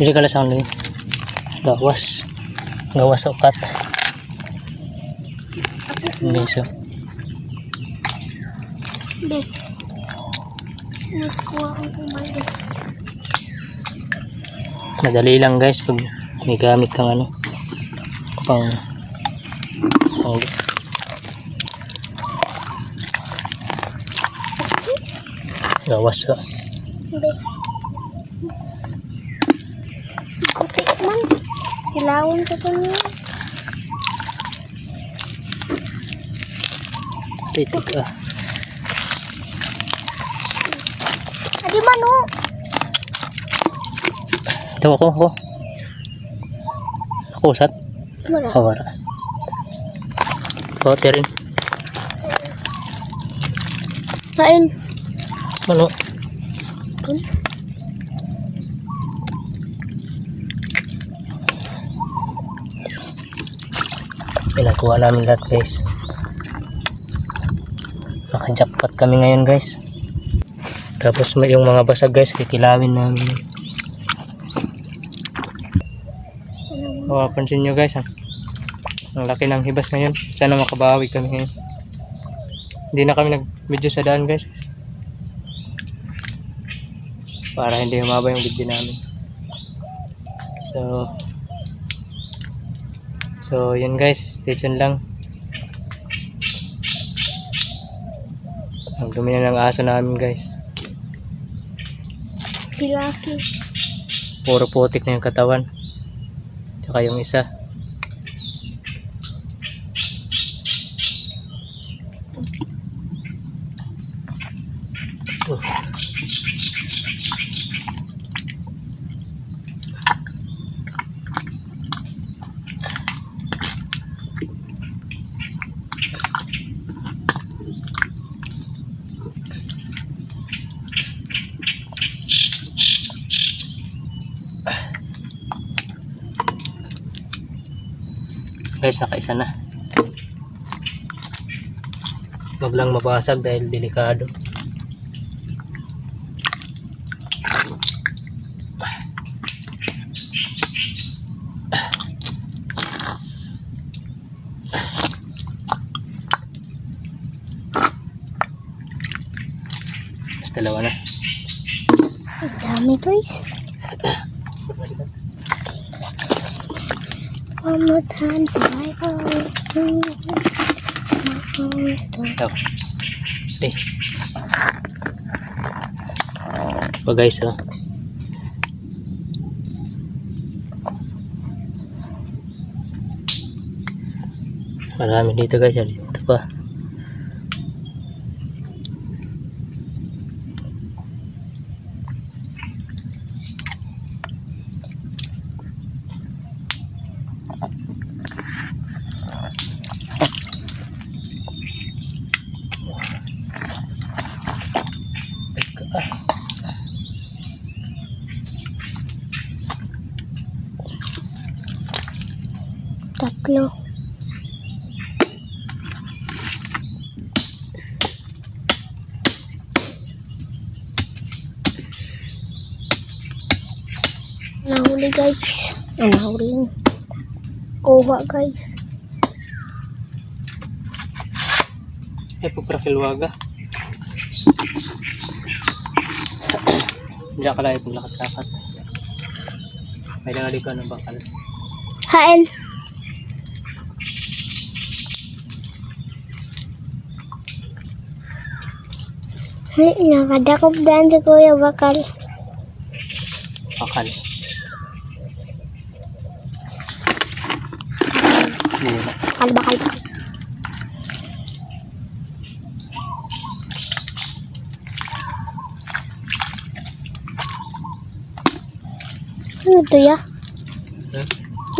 Dili ka lasang lagi. Gawas. Gawas sa ukat. Beso. Be. Nakuha ko kumain. Madali lang guys pag may gamit kang ano. Pang gawas ha. Be. Kutik man. Hilawon sa kanya. Titik ah. Adi man o. Ito ako. Nakusat. Wala. Wala. Kote rin. Kain. Ano? Kun. Pinakuha namin lahat guys. Naka-jackpot kami ngayon guys. Tapos yung mga basag guys, kitilawin namin. Mapapansin nyo guys, ang laki ng hibas ngayon. Sana makabawi kami ngayon. Hindi na kami nag-video sa daan guys, para hindi humaba yung video namin. So yun guys, stay tuned lang. Ang dumi na ng aso namin guys. Si Lucky. Puro putik na yung katawan. Tsaka yung isa. Guys, nakaisa na. Huwag lang mabasag dahil delikado. Mas dalawa na. Ang dami guys. One more time for my heart. Ito. Eh. O guys, oh. Marami dito guys. Dito pa. Tatlo. Nahuli guys. Nahuli. Kuha guys. Pagprakilwaga. Diyan ka lang itong lakat-lakat. May nangali ko ng bakal. Hain. Nakadakop daan si Kuya Bakal. Bakal. Bakal. Ano to ya?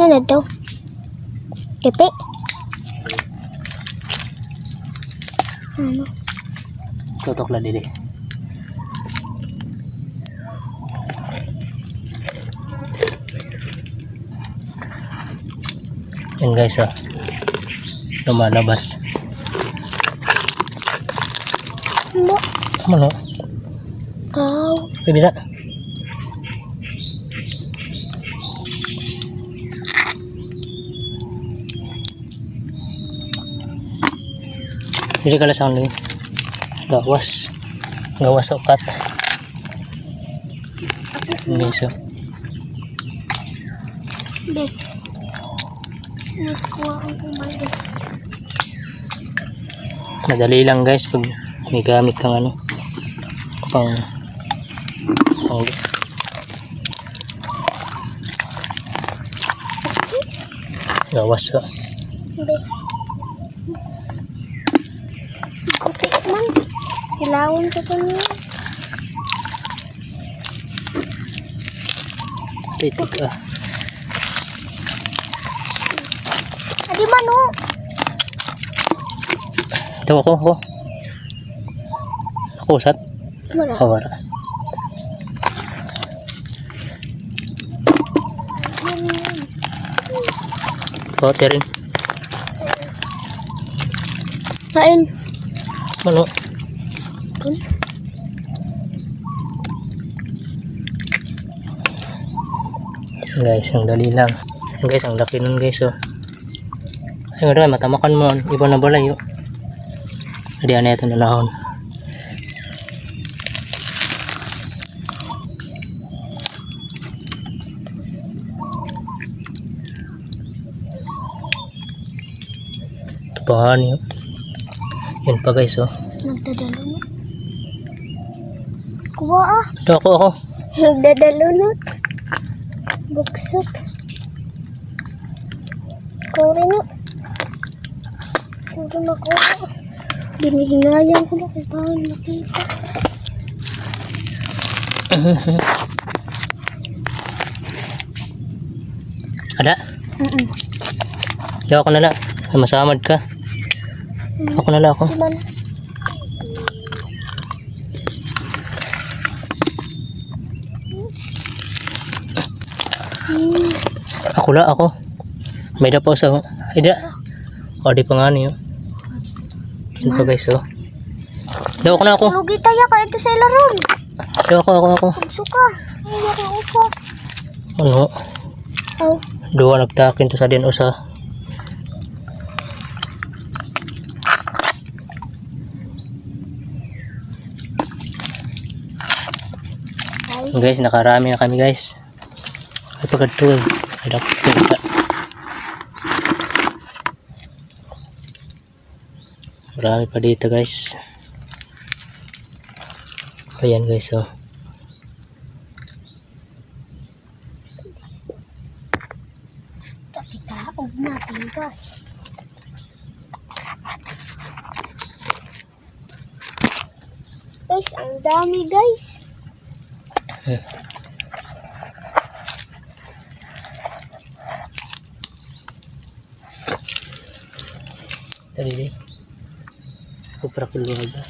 Ano to? Kepe? Ano? Tutok na dili. Yan guys, oh. Lumalabas. Ano? Aw. Pwede na. Dili ka lasang lagi. Gawas. Gawas sa ukat. Guys, oh. Be. Nakuha ang kumain. Madali lang guys pag may gamit kang ano pang gawas ka. Be. Kuti man. Hilawin ka pa niya. Titik ah. Adi man o. Ito ako. Ako usat. Wala. Hawara. Kote rin. Kain. Ano? Kun. Guys, ang dali lang. Guys, ang laki nun guys oh. Ay nga matamakan mo. Iba na balay oh. Hindi na ito nalahon. Ito pa nga yun. Yan pa guys oh. Nagdadalunot. Kuha ah. Ito ako. Nagdadalunot. Buksot. Kore no. Puro na ko. Binihingayan ko na kung paano makita. Ada? Yaw ako nala. Masamad ka. Ako nala ako. Diman. Ako. May dapaw sa... Ay da. O di pa nga niyo. Yun pa guys oh. Daw ako na ako. Lugi tayo ka ito sa ilaron. Daw ako. Pagsuka. Ay, yari upa. Ano? Aw. Dua nagtakin to sa din usa. Guys, nakarami na kami guys. Ay pagkatuloy. Ay dapat kita. Marami pa dito guys. Ayan guys oh. Takitaog natin gas. Guys, ang dami guys. Tadi deh. Aku pernah keluar aja.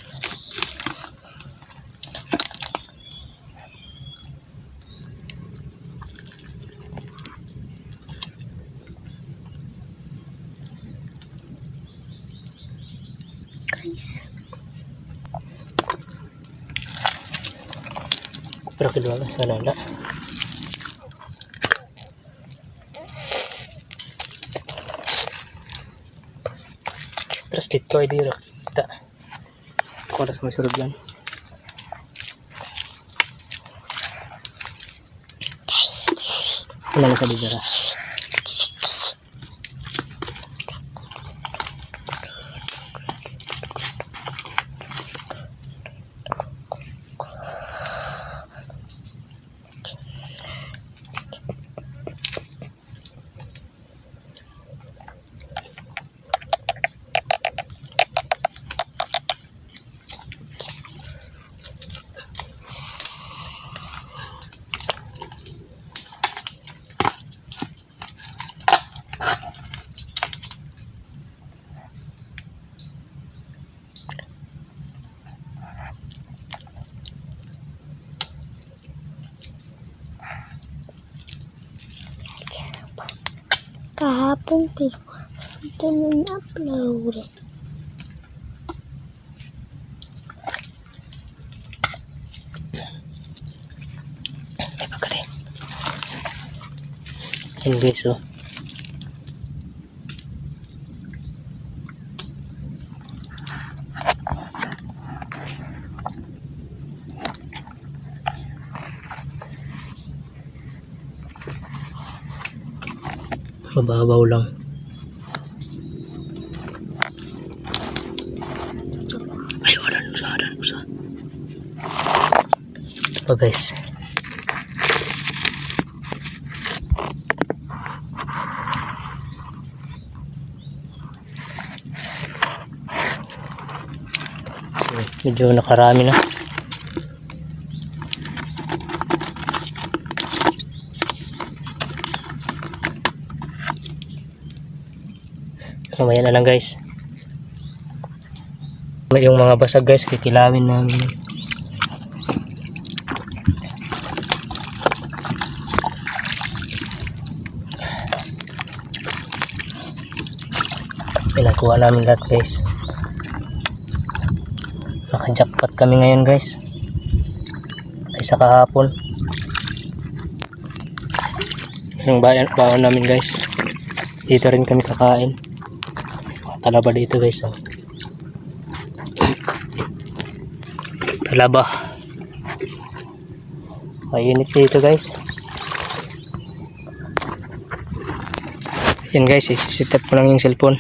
Guys. Aku pernah keluar sana ada. Terus dito ay dito kita. Ako na sumasurod yan. Wala na sa bigara. Kahapon pero ito na na-upload. Ay pagkali. Ayan guys oh. Mababaw lang. Ay, waran usa. Ito guys. Medyo nakarami na. Mamaya na lang guys. Yung mga basag guys, kikilawin namin. Pinakuha namin lahat guys. Naka-jackpot kami ngayon guys. Kaysa kahapon. Yung baon namin guys. Dito rin kami kakain. Talaba dito guys. Oh. Talaba. Mainit dito guys. Yan guys, set up ko lang yung cellphone.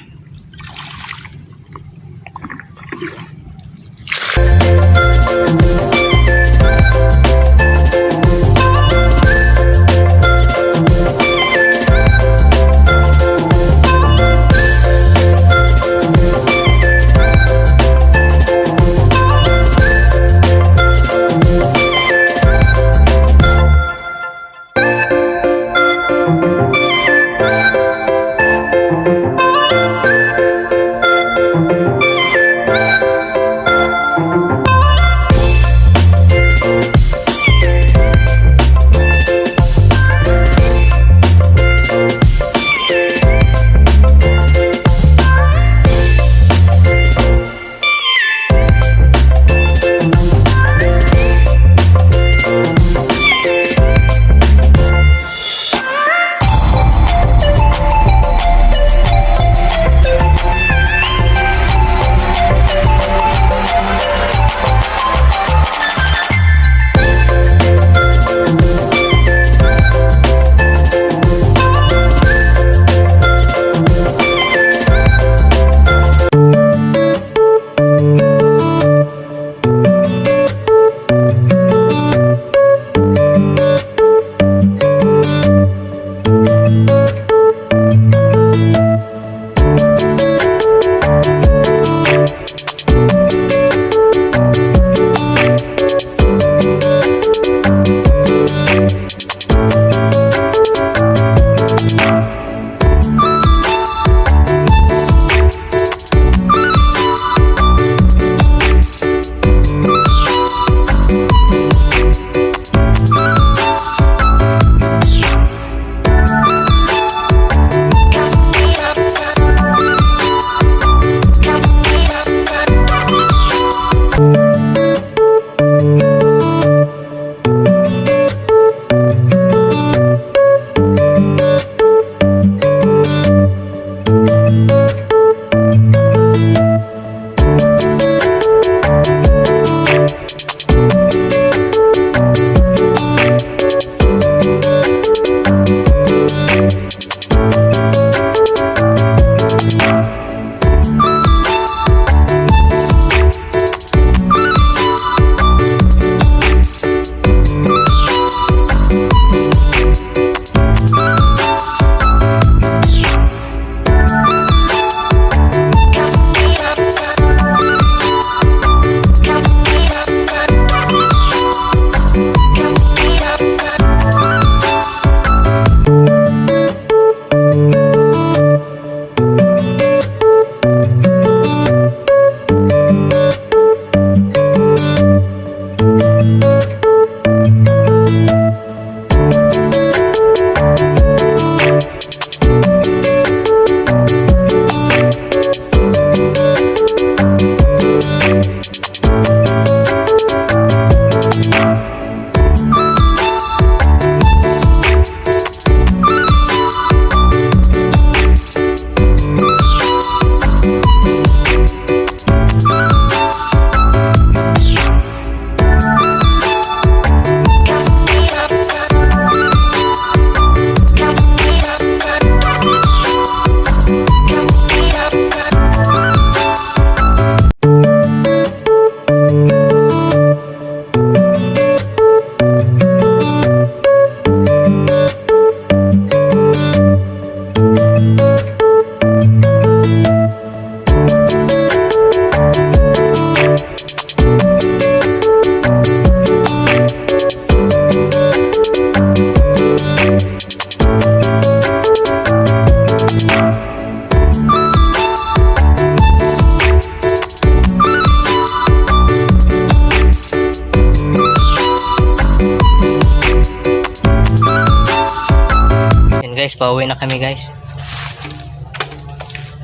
guys, pauwi na kami guys.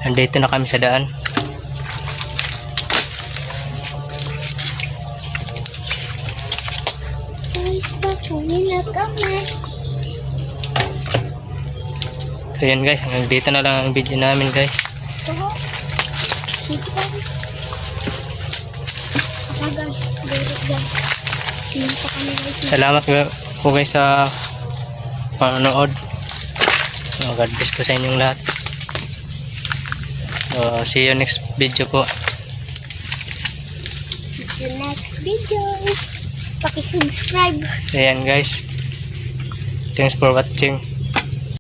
Andito na kami sa daan. Guys, pauwi na kami. So yan guys, hanggang dito na lang ang video namin guys. Oo. Sige pa. Saka guys, direct guys. Pinunta kami guys. Salamat po guys sa panonood. God bless po sa inyong lahat. See you next video po. See you next video. Paki-subscribe. Ayan guys. Thanks for watching.